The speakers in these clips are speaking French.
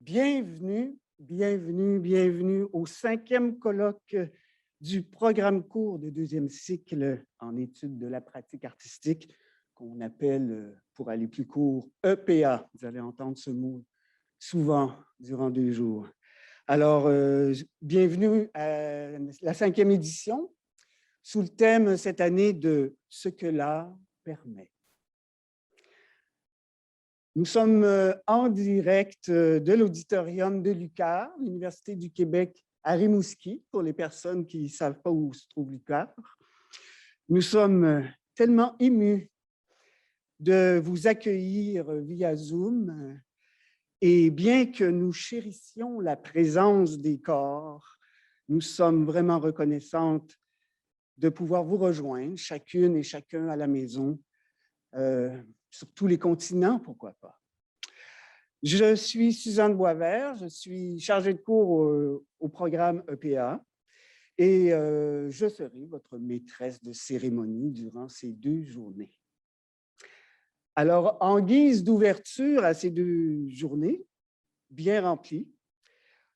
Bienvenue, bienvenue, bienvenue au 5e colloque du programme court de 2e cycle en études de la pratique artistique qu'on appelle, pour aller plus court, EPA. Vous allez entendre ce mot souvent durant 2 jours. Alors, bienvenue à la 5e édition sous le thème cette année de « Ce que l'art permet ». Nous sommes en direct de l'auditorium de l'UQAR, l'Université du Québec à Rimouski, pour les personnes qui ne savent pas où se trouve l'UQAR. Nous sommes tellement émus de vous accueillir via Zoom et bien que nous chérissions la présence des corps, nous sommes vraiment reconnaissantes de pouvoir vous rejoindre, chacune et chacun à la maison, sur tous les continents, pourquoi pas. Je suis Suzanne Boisvert, je suis chargée de cours au programme EPA et je serai votre maîtresse de cérémonie durant ces 2 journées. Alors, en guise d'ouverture à ces 2 journées, bien remplies,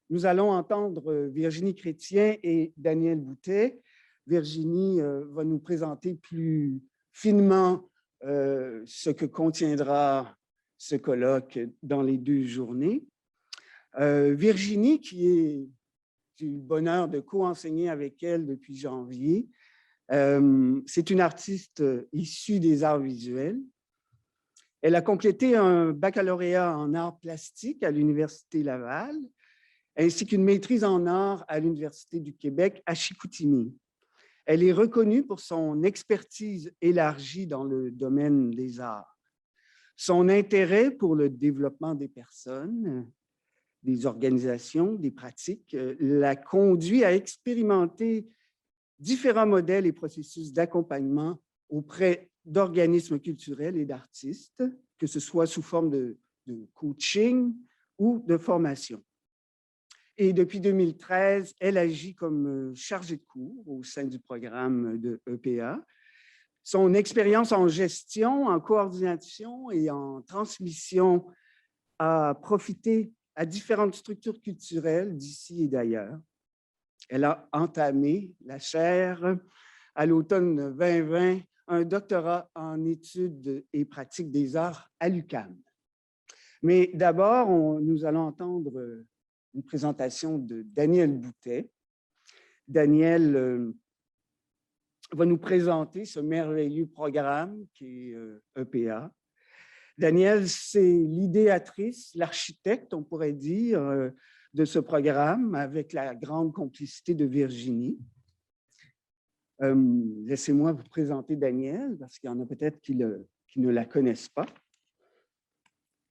nous allons entendre Virginie Chrétien et Daniel Boutet. Virginie va nous présenter plus finement ce que contiendra ce colloque dans les 2 journées. Virginie, j'ai eu le bonheur de co-enseigner avec elle depuis janvier, c'est une artiste issue des arts visuels. Elle a complété un baccalauréat en arts plastiques à l'Université Laval, ainsi qu'une maîtrise en arts à l'Université du Québec à Chicoutimi. Elle est reconnue pour son expertise élargie dans le domaine des arts. Son intérêt pour le développement des personnes, des organisations, des pratiques, l'a conduit à expérimenter différents modèles et processus d'accompagnement auprès d'organismes culturels et d'artistes, que ce soit sous forme de coaching ou de formation. Et depuis 2013, elle agit comme chargée de cours au sein du programme de EPA. Son expérience en gestion, en coordination et en transmission a profité à différentes structures culturelles d'ici et d'ailleurs. Elle a entamé la chaire à l'automne 2020, un doctorat en études et pratiques des arts à l'UQAM. Mais d'abord, nous allons entendre une présentation de Daniel Boutet. Daniel va nous présenter ce merveilleux programme qui est EPA. Daniel, c'est l'idéatrice, l'architecte, on pourrait dire, de ce programme avec la grande complicité de Virginie. Laissez-moi vous présenter Daniel, parce qu'il y en a peut-être qui ne la connaissent pas.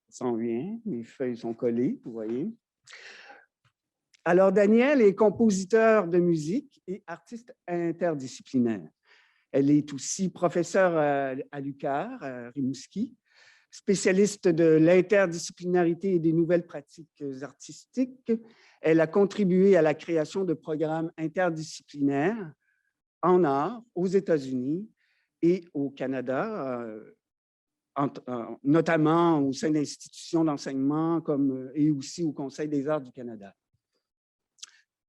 Ça s'en vient, mes feuilles sont collées, vous voyez. Alors, Daniel est compositeur de musique et artiste interdisciplinaire. Elle est aussi professeure à l'UQAR, à Rimouski, spécialiste de l'interdisciplinarité et des nouvelles pratiques artistiques. Elle a contribué à la création de programmes interdisciplinaires en art aux États-Unis et au Canada, notamment au sein d'institutions d'enseignement et aussi au Conseil des arts du Canada.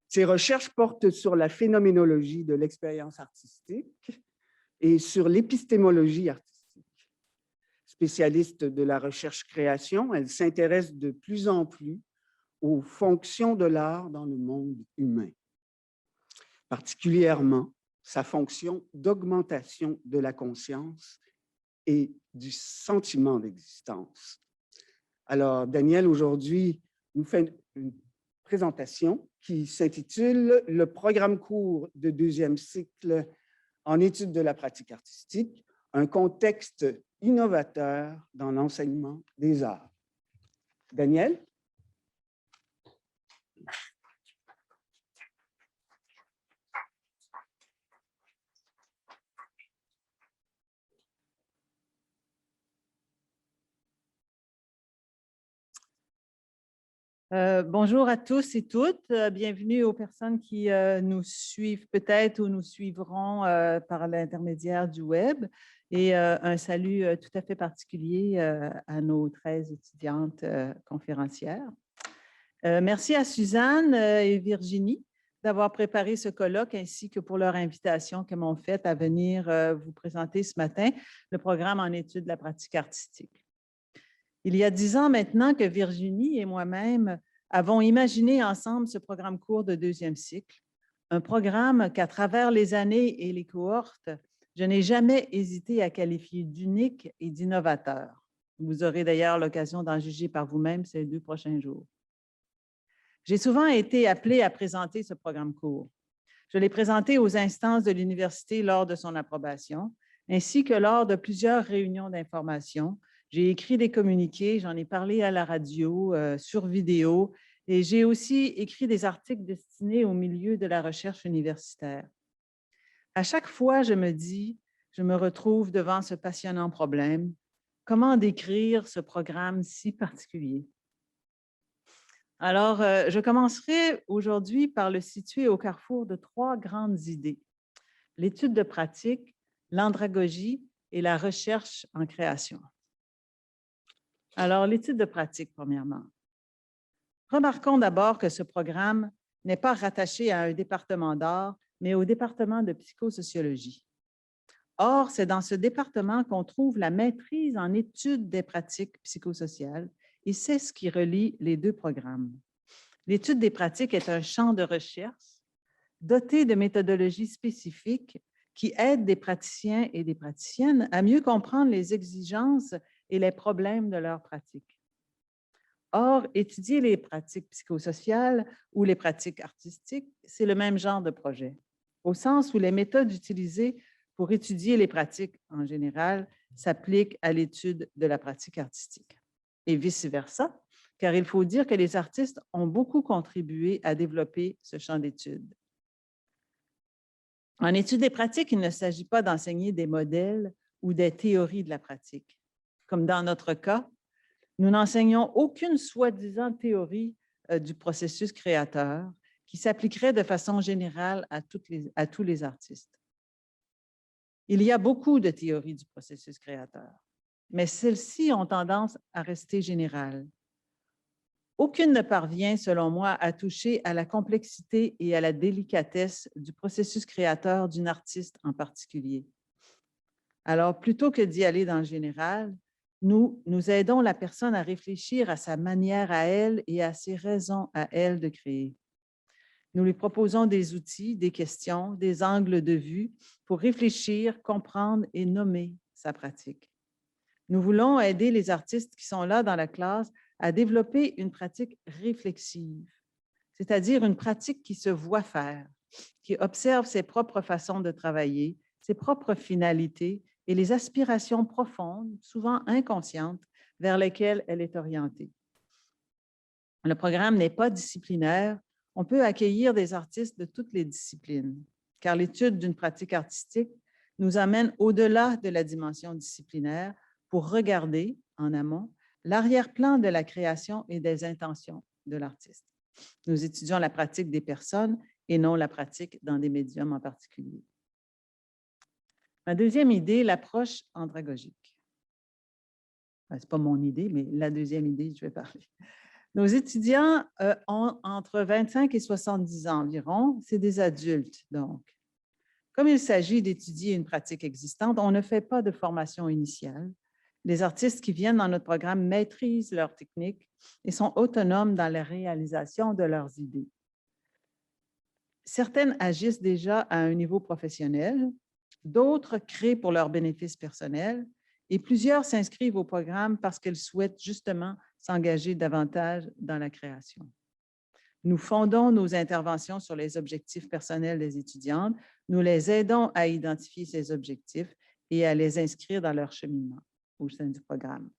Ses recherches portent sur la phénoménologie de l'expérience artistique et sur l'épistémologie artistique. Spécialiste de la recherche-création, elle s'intéresse de plus en plus aux fonctions de l'art dans le monde humain, particulièrement sa fonction d'augmentation de la conscience et du sentiment d'existence. Alors, Daniel, aujourd'hui, nous fait une présentation qui s'intitule « Le programme court de 2e cycle en études de la pratique artistique, un contexte innovateur dans l'enseignement des arts ». Daniel? Bonjour à tous et toutes. Bienvenue aux personnes qui nous suivent peut-être ou nous suivront par l'intermédiaire du web. Et un salut tout à fait particulier à nos 13 étudiantes conférencières. Merci à Suzanne et Virginie d'avoir préparé ce colloque ainsi que pour leur invitation qu'elles m'ont faite à venir vous présenter ce matin le programme en études de la pratique artistique. Il y a 10 ans maintenant que Virginie et moi-même avons imaginé ensemble ce programme court de deuxième cycle, un programme qu'à travers les années et les cohortes, je n'ai jamais hésité à qualifier d'unique et d'innovateur. Vous aurez d'ailleurs l'occasion d'en juger par vous-même ces 2 prochains jours. J'ai souvent été appelée à présenter ce programme court. Je l'ai présenté aux instances de l'université lors de son approbation, ainsi que lors de plusieurs réunions d'information. J'ai écrit des communiqués, j'en ai parlé à la radio, sur vidéo, et j'ai aussi écrit des articles destinés au milieu de la recherche universitaire. À chaque fois, je me dis, je me retrouve devant ce passionnant problème. Comment décrire ce programme si particulier? Alors, je commencerai aujourd'hui par le situer au carrefour de 3 grandes idées: l'étude de pratique, l'andragogie et la recherche en création. Alors, l'étude de pratique, premièrement. Remarquons d'abord que ce programme n'est pas rattaché à un département d'art, mais au département de psychosociologie. Or, c'est dans ce département qu'on trouve la maîtrise en études des pratiques psychosociales et c'est ce qui relie les 2 programmes. L'étude des pratiques est un champ de recherche doté de méthodologies spécifiques qui aident des praticiens et des praticiennes à mieux comprendre les exigences et les problèmes de leur pratique. Or, étudier les pratiques psychosociales ou les pratiques artistiques, c'est le même genre de projet, au sens où les méthodes utilisées pour étudier les pratiques en général s'appliquent à l'étude de la pratique artistique. Et vice-versa, car il faut dire que les artistes ont beaucoup contribué à développer ce champ d'études. En étude des pratiques, il ne s'agit pas d'enseigner des modèles ou des théories de la pratique. Comme dans notre cas, nous n'enseignons aucune soi-disant théorie du processus créateur qui s'appliquerait de façon générale à tous les artistes. Il y a beaucoup de théories du processus créateur, mais celles-ci ont tendance à rester générales. Aucune ne parvient, selon moi, à toucher à la complexité et à la délicatesse du processus créateur d'une artiste en particulier. Alors, plutôt que d'y aller dans le général, nous aidons la personne à réfléchir à sa manière à elle et à ses raisons à elle de créer. Nous lui proposons des outils, des questions, des angles de vue pour réfléchir, comprendre et nommer sa pratique. Nous voulons aider les artistes qui sont là dans la classe à développer une pratique réflexive, c'est-à-dire une pratique qui se voit faire, qui observe ses propres façons de travailler, ses propres finalités et les aspirations profondes, souvent inconscientes, vers lesquelles elle est orientée. Le programme n'est pas disciplinaire. On peut accueillir des artistes de toutes les disciplines, car l'étude d'une pratique artistique nous amène au-delà de la dimension disciplinaire pour regarder, en amont, l'arrière-plan de la création et des intentions de l'artiste. Nous étudions la pratique des personnes et non la pratique dans des médiums en particulier. Ma deuxième idée, l'approche andragogique. Ce n'est pas mon idée, mais la deuxième idée, je vais parler. Nos étudiants ont entre 25 et 70 ans environ. C'est des adultes, donc. Comme il s'agit d'étudier une pratique existante, on ne fait pas de formation initiale. Les artistes qui viennent dans notre programme maîtrisent leur technique et sont autonomes dans la réalisation de leurs idées. Certaines agissent déjà à un niveau professionnel, d'autres créent pour leur bénéfice personnel et plusieurs s'inscrivent au programme parce qu'elles souhaitent justement s'engager davantage dans la création. Nous fondons nos interventions sur les objectifs personnels des étudiantes. Nous les aidons à identifier ces objectifs et à les inscrire dans leur cheminement au sein du programme.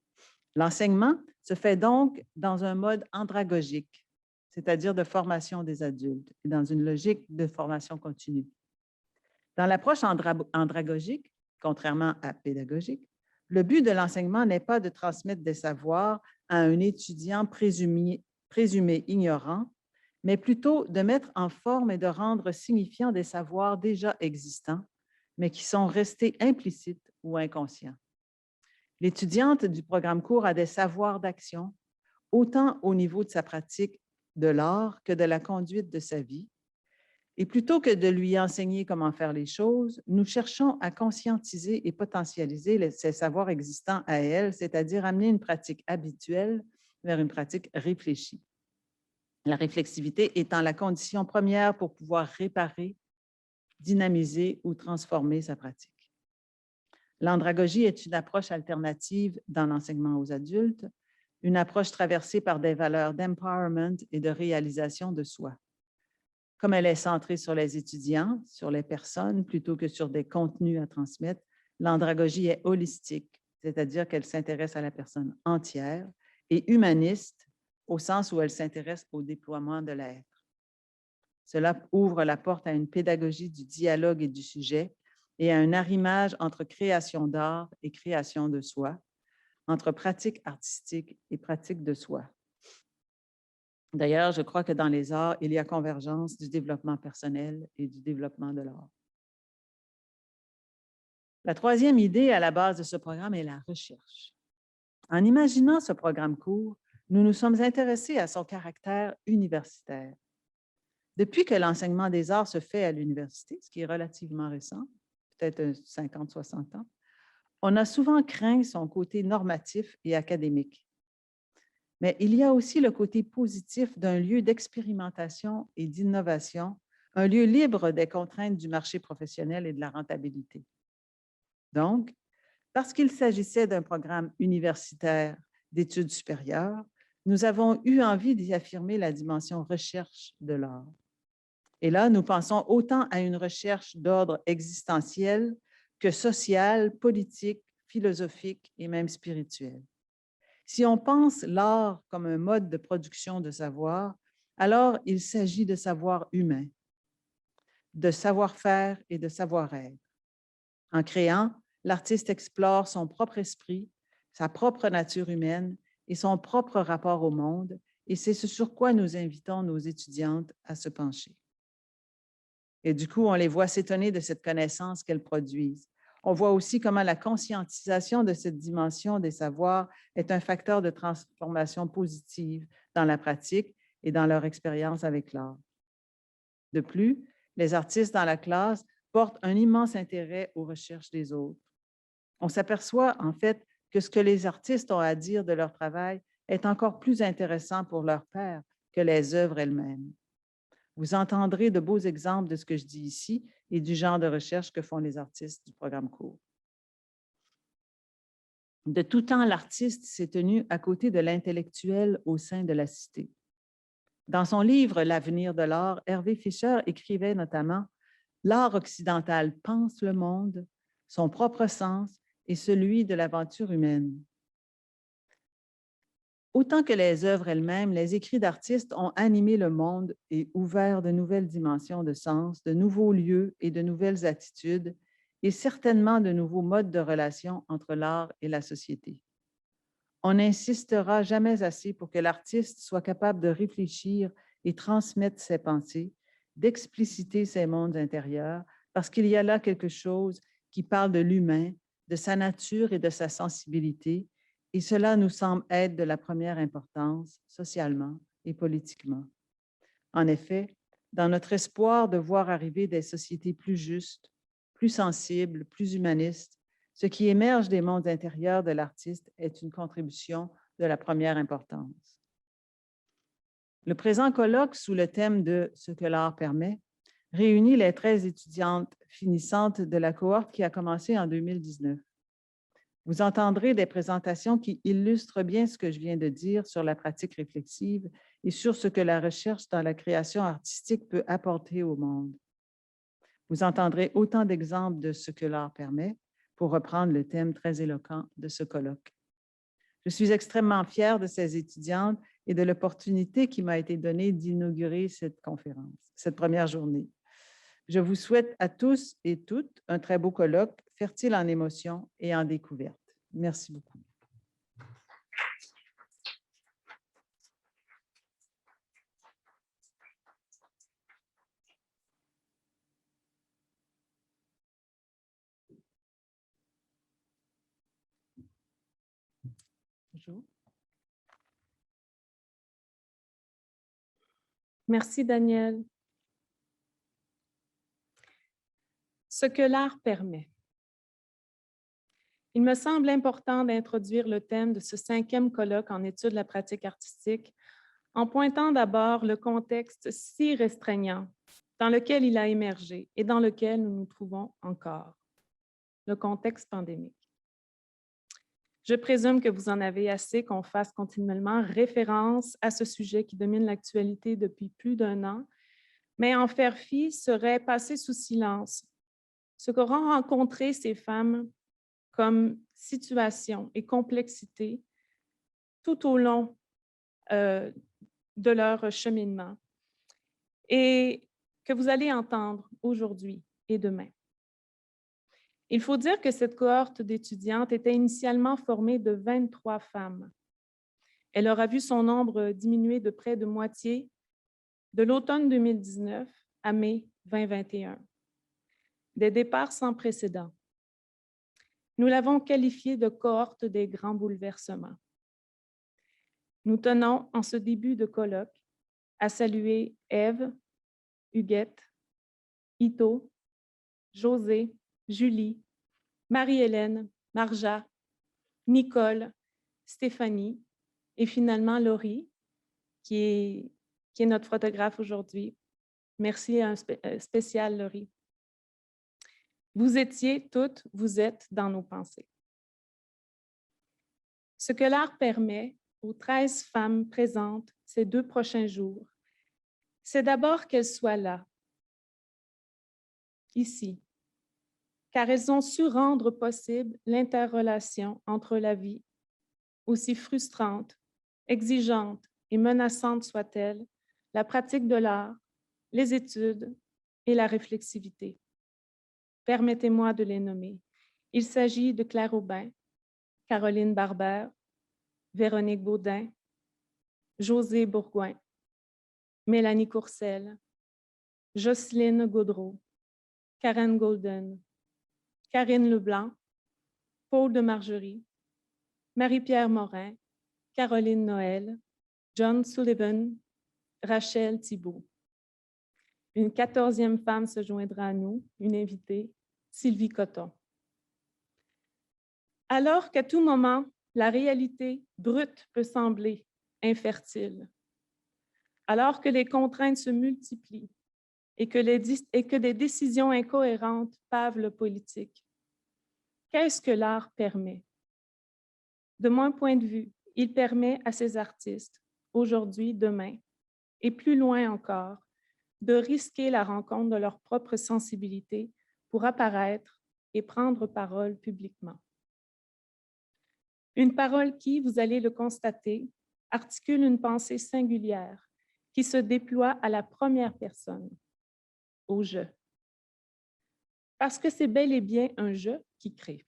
L'enseignement se fait donc dans un mode andragogique, c'est-à-dire de formation des adultes, et dans une logique de formation continue. Dans l'approche andragogique, contrairement à pédagogique, le but de l'enseignement n'est pas de transmettre des savoirs à un étudiant présumé ignorant, mais plutôt de mettre en forme et de rendre signifiants des savoirs déjà existants, mais qui sont restés implicites ou inconscients. L'étudiante du programme court a des savoirs d'action, autant au niveau de sa pratique de l'art que de la conduite de sa vie. Et plutôt que de lui enseigner comment faire les choses, nous cherchons à conscientiser et potentialiser ses savoirs existants à elle, c'est-à-dire amener une pratique habituelle vers une pratique réfléchie. La réflexivité étant la condition première pour pouvoir réparer, dynamiser ou transformer sa pratique. L'andragogie est une approche alternative dans l'enseignement aux adultes, une approche traversée par des valeurs d'empowerment et de réalisation de soi. Comme elle est centrée sur les étudiants, sur les personnes, plutôt que sur des contenus à transmettre, l'andragogie est holistique, c'est-à-dire qu'elle s'intéresse à la personne entière, et humaniste, au sens où elle s'intéresse au déploiement de l'être. Cela ouvre la porte à une pédagogie du dialogue et du sujet et à un arrimage entre création d'art et création de soi, entre pratique artistique et pratique de soi. D'ailleurs, je crois que dans les arts, il y a convergence du développement personnel et du développement de l'art. La troisième idée à la base de ce programme est la recherche. En imaginant ce programme court, nous nous sommes intéressés à son caractère universitaire. Depuis que l'enseignement des arts se fait à l'université, ce qui est relativement récent, peut-être 50-60 ans, on a souvent craint son côté normatif et académique. Mais il y a aussi le côté positif d'un lieu d'expérimentation et d'innovation, un lieu libre des contraintes du marché professionnel et de la rentabilité. Donc, parce qu'il s'agissait d'un programme universitaire d'études supérieures, nous avons eu envie d'y affirmer la dimension recherche de l'art. Et là, nous pensons autant à une recherche d'ordre existentiel que social, politique, philosophique et même spirituel. Si on pense l'art comme un mode de production de savoir, alors il s'agit de savoir humain, de savoir-faire et de savoir-être. En créant, l'artiste explore son propre esprit, sa propre nature humaine et son propre rapport au monde, et c'est ce sur quoi nous invitons nos étudiantes à se pencher. Et du coup, on les voit s'étonner de cette connaissance qu'elles produisent. On voit aussi comment la conscientisation de cette dimension des savoirs est un facteur de transformation positive dans la pratique et dans leur expérience avec l'art. De plus, les artistes dans la classe portent un immense intérêt aux recherches des autres. On s'aperçoit en fait que ce que les artistes ont à dire de leur travail est encore plus intéressant pour leurs pairs que les œuvres elles-mêmes. Vous entendrez de beaux exemples de ce que je dis ici et du genre de recherche que font les artistes du programme court. De tout temps, l'artiste s'est tenu à côté de l'intellectuel au sein de la cité. Dans son livre « L'avenir de l'art », Hervé Fischer écrivait notamment « L'art occidental pense le monde, son propre sens et celui de l'aventure humaine. » Autant que les œuvres elles-mêmes, les écrits d'artistes ont animé le monde et ouvert de nouvelles dimensions de sens, de nouveaux lieux et de nouvelles attitudes, et certainement de nouveaux modes de relation entre l'art et la société. On n'insistera jamais assez pour que l'artiste soit capable de réfléchir et transmettre ses pensées, d'expliciter ses mondes intérieurs, parce qu'il y a là quelque chose qui parle de l'humain, de sa nature et de sa sensibilité, et cela nous semble être de la première importance socialement et politiquement. En effet, dans notre espoir de voir arriver des sociétés plus justes, plus sensibles, plus humanistes, ce qui émerge des mondes intérieurs de l'artiste est une contribution de la première importance. Le présent colloque, sous le thème de « Ce que l'art permet », réunit les 13 étudiantes finissantes de la cohorte qui a commencé en 2019. Vous entendrez des présentations qui illustrent bien ce que je viens de dire sur la pratique réflexive et sur ce que la recherche dans la création artistique peut apporter au monde. Vous entendrez autant d'exemples de ce que l'art permet, pour reprendre le thème très éloquent de ce colloque. Je suis extrêmement fière de ces étudiantes et de l'opportunité qui m'a été donnée d'inaugurer cette conférence, cette première journée. Je vous souhaite à tous et toutes un très beau colloque, fertile en émotions et en découvertes. Merci beaucoup. Bonjour. Merci, Daniel. Ce que l'art permet. Il me semble important d'introduire le thème de ce 5e colloque en études de la pratique artistique en pointant d'abord le contexte si restreignant dans lequel il a émergé et dans lequel nous nous trouvons encore, le contexte pandémique. Je présume que vous en avez assez qu'on fasse continuellement référence à ce sujet qui domine l'actualité depuis plus d'1 an, mais en faire fi serait passer sous silence ce qu'auront rencontré ces femmes comme situation et complexité tout au long de leur cheminement et que vous allez entendre aujourd'hui et demain. Il faut dire que cette cohorte d'étudiantes était initialement formée de 23 femmes. Elle aura vu son nombre diminuer de près de moitié de l'automne 2019 à mai 2021. Des départs sans précédent. Nous l'avons qualifiée de cohorte des grands bouleversements. Nous tenons, en ce début de colloque, à saluer Ève, Huguette, Ito, José, Julie, Marie-Hélène, Marja, Nicole, Stéphanie et finalement Laurie, qui est notre photographe aujourd'hui. Merci à un spécial Laurie. Vous étiez toutes, vous êtes dans nos pensées. Ce que l'art permet aux 13 femmes présentes ces 2 prochains jours, c'est d'abord qu'elles soient là, ici, car elles ont su rendre possible l'interrelation entre la vie, aussi frustrante, exigeante et menaçante soit-elle, la pratique de l'art, les études et la réflexivité. Permettez-moi de les nommer. Il s'agit de Claire Aubin, Caroline Barbert, Véronique Baudin, José Bourgoin, Mélanie Courcelle, Jocelyne Gaudreau, Karen Golden, Karine Leblanc, Paul de Margerie, Marie-Pierre Morin, Caroline Noël, John Sullivan, Rachel Thibault. Une 14e femme se joindra à nous, une invitée, Sylvie Cotton. Alors qu'à tout moment, la réalité brute peut sembler infertile, alors que les contraintes se multiplient et que des décisions incohérentes pavent le politique, qu'est-ce que l'art permet? De mon point de vue, il permet à ces artistes, aujourd'hui, demain, et plus loin encore, de risquer la rencontre de leur propre sensibilité pour apparaître et prendre parole publiquement. Une parole qui, vous allez le constater, articule une pensée singulière qui se déploie à la première personne, au « je ». Parce que c'est bel et bien un « je » qui crée.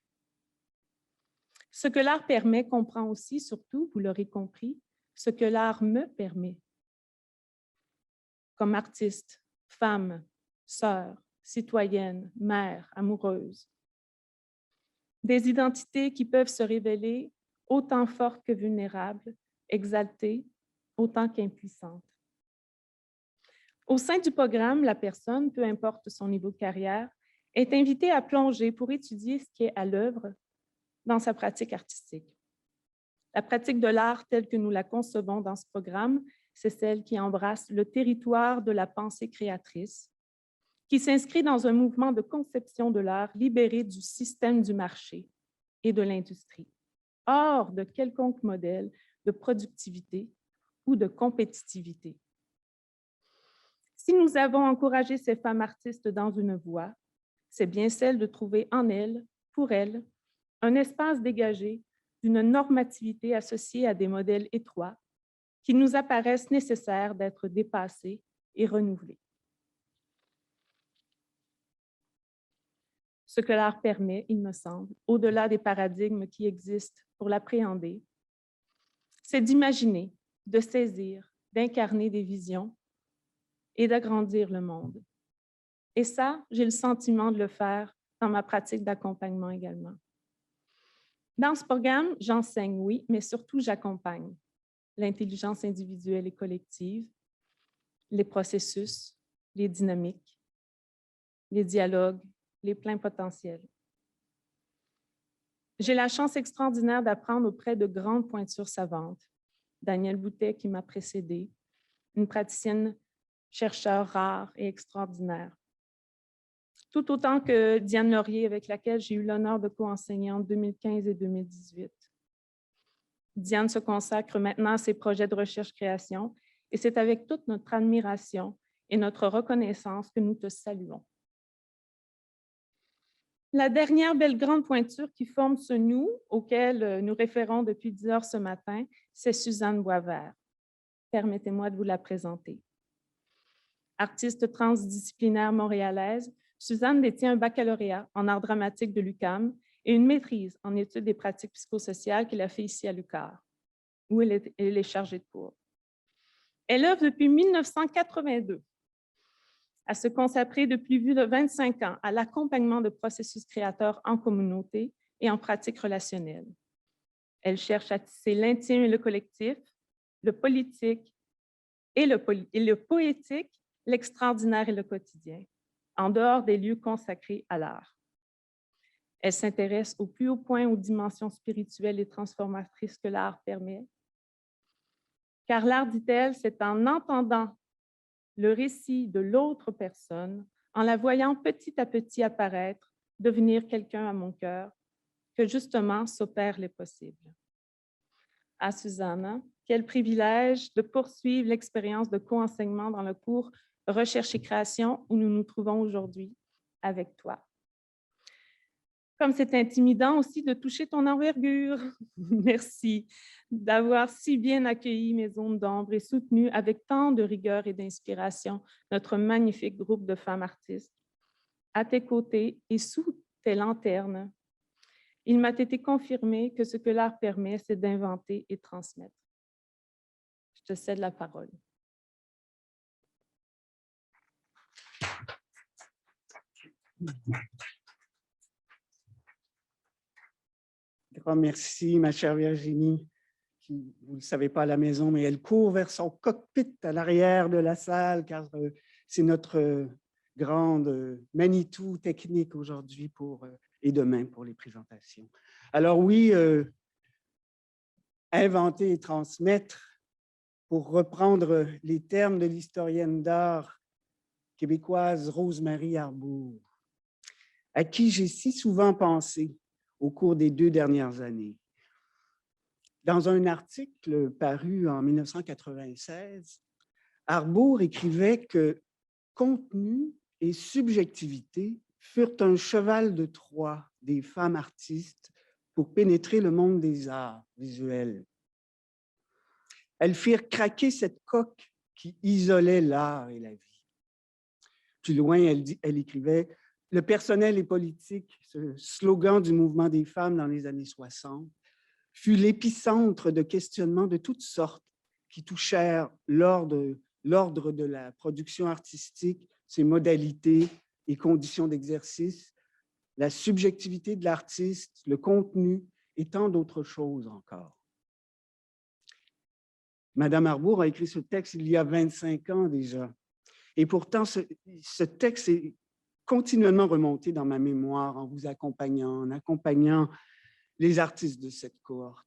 Ce que l'art permet comprend aussi, surtout, vous l'aurez compris, ce que l'art me permet. Comme artiste, femme, sœur, citoyenne, mère, amoureuse. Des identités qui peuvent se révéler autant fortes que vulnérables, exaltées autant qu'impuissantes. Au sein du programme, la personne, peu importe son niveau de carrière, est invitée à plonger pour étudier ce qui est à l'œuvre dans sa pratique artistique. La pratique de l'art telle que nous la concevons dans ce programme, c'est celle qui embrasse le territoire de la pensée créatrice, qui s'inscrit dans un mouvement de conception de l'art libéré du système du marché et de l'industrie, hors de quelconque modèle de productivité ou de compétitivité. Si nous avons encouragé ces femmes artistes dans une voie, c'est bien celle de trouver en elles, pour elles, un espace dégagé d'une normativité associée à des modèles étroits qui nous apparaissent nécessaires d'être dépassés et renouvelés. Ce que l'art permet, il me semble, au-delà des paradigmes qui existent pour l'appréhender, c'est d'imaginer, de saisir, d'incarner des visions et d'agrandir le monde. Et ça, j'ai le sentiment de le faire dans ma pratique d'accompagnement également. Dans ce programme, j'enseigne, oui, mais surtout j'accompagne l'intelligence individuelle et collective, les processus, les dynamiques, les dialogues, les pleins potentiels. J'ai la chance extraordinaire d'apprendre auprès de grandes pointures savantes. Danielle Boutet, qui m'a précédée, une praticienne chercheur rare et extraordinaire. Tout autant que Diane Laurier, avec laquelle j'ai eu l'honneur de co-enseigner en 2015 et 2018. Diane se consacre maintenant à ses projets de recherche-création et c'est avec toute notre admiration et notre reconnaissance que nous te saluons. La dernière belle grande pointure qui forme ce nous, auquel nous référons depuis 10 heures ce matin, c'est Suzanne Boisvert. Permettez-moi de vous la présenter. Artiste transdisciplinaire montréalaise, Suzanne détient un baccalauréat en art dramatique de l'UQAM et une maîtrise en études des pratiques psychosociales qu'elle a fait ici à l'UQAR, où elle est chargée de cours. Elle œuvre depuis 1982 à se consacrer depuis plus de 25 ans à l'accompagnement de processus créateurs en communauté et en pratique relationnelle. Elle cherche à tisser l'intime et le collectif, le politique et le poétique, l'extraordinaire et le quotidien, en dehors des lieux consacrés à l'art. Elle s'intéresse au plus haut point aux dimensions spirituelles et transformatrices que l'art permet. Car l'art, dit-elle, c'est en entendant le récit de l'autre personne, en la voyant petit à petit apparaître, devenir quelqu'un à mon cœur, que justement s'opèrent les possibles. À Suzanne, quel privilège de poursuivre l'expérience de co-enseignement dans le cours Recherche et création où nous nous trouvons aujourd'hui avec toi. Comme c'est intimidant aussi de toucher ton envergure. Merci d'avoir si bien accueilli mes zones d'ombre et soutenu avec tant de rigueur et d'inspiration notre magnifique groupe de femmes artistes. À tes côtés et sous tes lanternes, il m'a été confirmé que ce que l'art permet, c'est d'inventer et transmettre. Je te cède la parole. Grand merci, ma chère Virginie, qui, vous ne le savez pas à la maison, mais elle court vers son cockpit à l'arrière de la salle, car c'est notre grande Manitou technique aujourd'hui et demain pour les présentations. Alors oui, inventer et transmettre, pour reprendre les termes de l'historienne d'art québécoise Rose-Marie Arbour, à qui j'ai si souvent pensé au cours des 2 dernières années. Dans un article paru en 1996, Arbour écrivait que contenu et subjectivité furent un cheval de Troie des femmes artistes pour pénétrer le monde des arts visuels. Elles firent craquer cette coque qui isolait l'art et la vie. Plus loin, elle écrivait « Le personnel et politique », ce slogan du mouvement des femmes dans les années 60, fut l'épicentre de questionnements de toutes sortes qui touchèrent l'ordre de la production artistique, ses modalités et conditions d'exercice, la subjectivité de l'artiste, le contenu et tant d'autres choses encore. Madame Arbour a écrit ce texte il y a 25 ans déjà. Et pourtant, ce texte est continuellement remonté dans ma mémoire en vous accompagnant, en accompagnant les artistes de cette cohorte.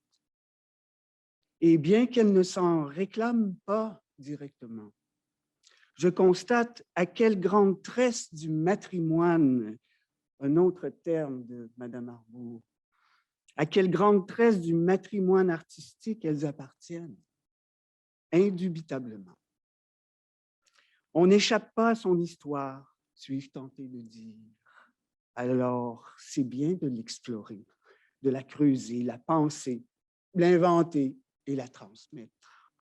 Et bien qu'elle ne s'en réclame pas directement, je constate à quelle grande tresse du matrimoine, un autre terme de Madame Arbour, à quelle grande tresse du matrimoine artistique elles appartiennent, indubitablement. On n'échappe pas à son histoire, suis-je tenté de dire. Alors, c'est bien de l'explorer, de la creuser, la penser, l'inventer et la transmettre.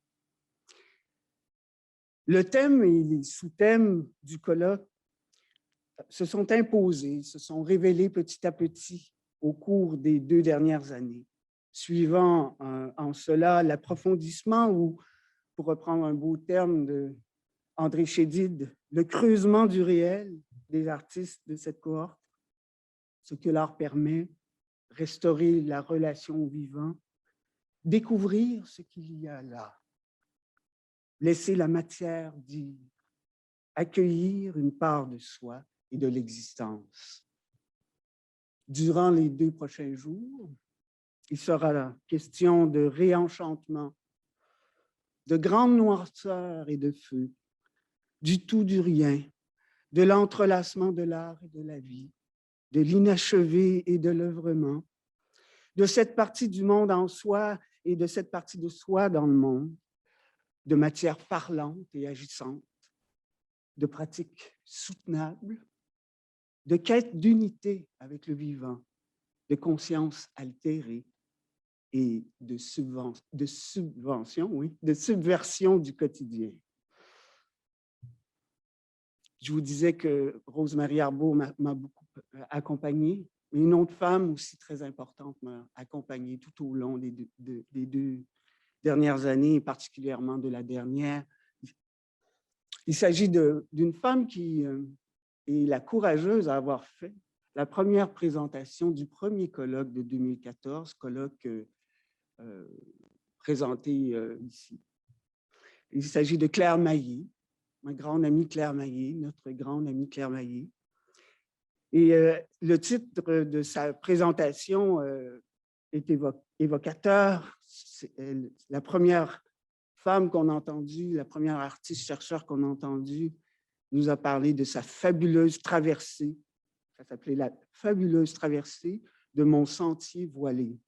Le thème et les sous-thèmes du colloque se sont imposés, se sont révélés petit à petit au cours des 2 dernières années, suivant en cela l'approfondissement ou, pour reprendre un beau terme de André Chédid, le creusement du réel des artistes de cette cohorte, ce que l'art permet, restaurer la relation au vivant, découvrir ce qu'il y a là, laisser la matière dire, accueillir une part de soi et de l'existence. Durant les 2 prochains jours, il sera question de réenchantement, de grande noirceur et de feu, du tout, du rien, de l'entrelacement de l'art et de la vie, de l'inachevé et de l'œuvrement, de cette partie du monde en soi et de cette partie de soi dans le monde, de matière parlante et agissante, de pratiques soutenables, de quête d'unité avec le vivant, de conscience altérée et de subversion du quotidien. Je vous disais que Rose-Marie Arbeau m'a beaucoup accompagnée, mais une autre femme aussi très importante m'a accompagnée tout au long des 2 dernières années, et particulièrement de la dernière. Il s'agit d'une femme qui est la courageuse à avoir fait la première présentation du premier colloque de 2014, colloque présenté ici. Il s'agit de Claire Maillé, ma grande amie Claire Maillé, notre grande amie Claire Maillé. Et le titre de sa présentation est évocateur. La première femme qu'on a entendue, la première artiste-chercheur qu'on a entendue, nous a parlé de sa fabuleuse traversée. Ça s'appelait la fabuleuse traversée de mon sentier voilé.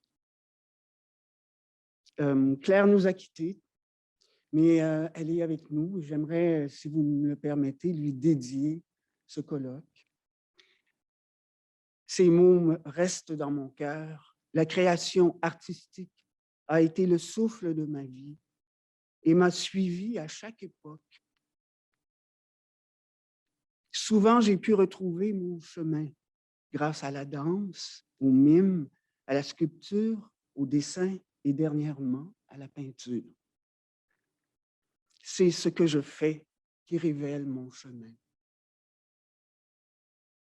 Claire nous a quittés, mais elle est avec nous. J'aimerais, si vous me le permettez, lui dédier ce colloque. Ces mots restent dans mon cœur. La création artistique a été le souffle de ma vie et m'a suivi à chaque époque. Souvent, j'ai pu retrouver mon chemin grâce à la danse, au mime, à la sculpture, au dessin et dernièrement à la peinture. C'est ce que je fais qui révèle mon chemin.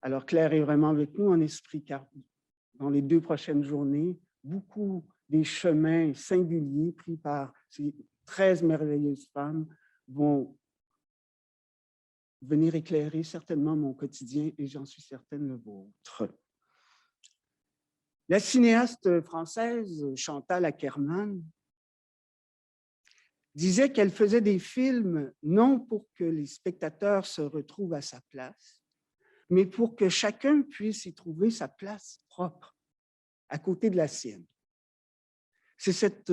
Alors, Claire est vraiment avec nous en esprit, car dans les 2 prochaines journées, beaucoup des chemins singuliers pris par ces 13 merveilleuses femmes vont venir éclairer certainement mon quotidien et j'en suis certaine le vôtre. La cinéaste française Chantal Akerman disait qu'elle faisait des films non pour que les spectateurs se retrouvent à sa place, mais pour que chacun puisse y trouver sa place propre, à côté de la sienne. C'est cette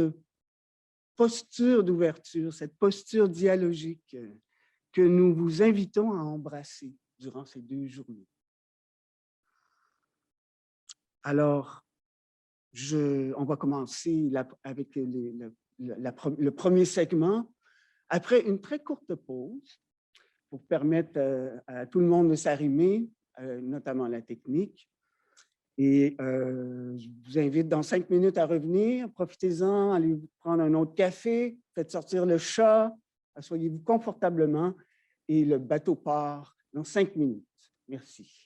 posture d'ouverture, cette posture dialogique que nous vous invitons à embrasser durant ces 2 journées. Alors, on va commencer avec le premier segment. Après une très courte pause, pour permettre à tout le monde de s'arrimer, notamment la technique. Et je vous invite dans 5 minutes à revenir. Profitez-en, allez prendre un autre café, faites sortir le chat, asseyez-vous confortablement et le bateau part dans 5 minutes. Merci.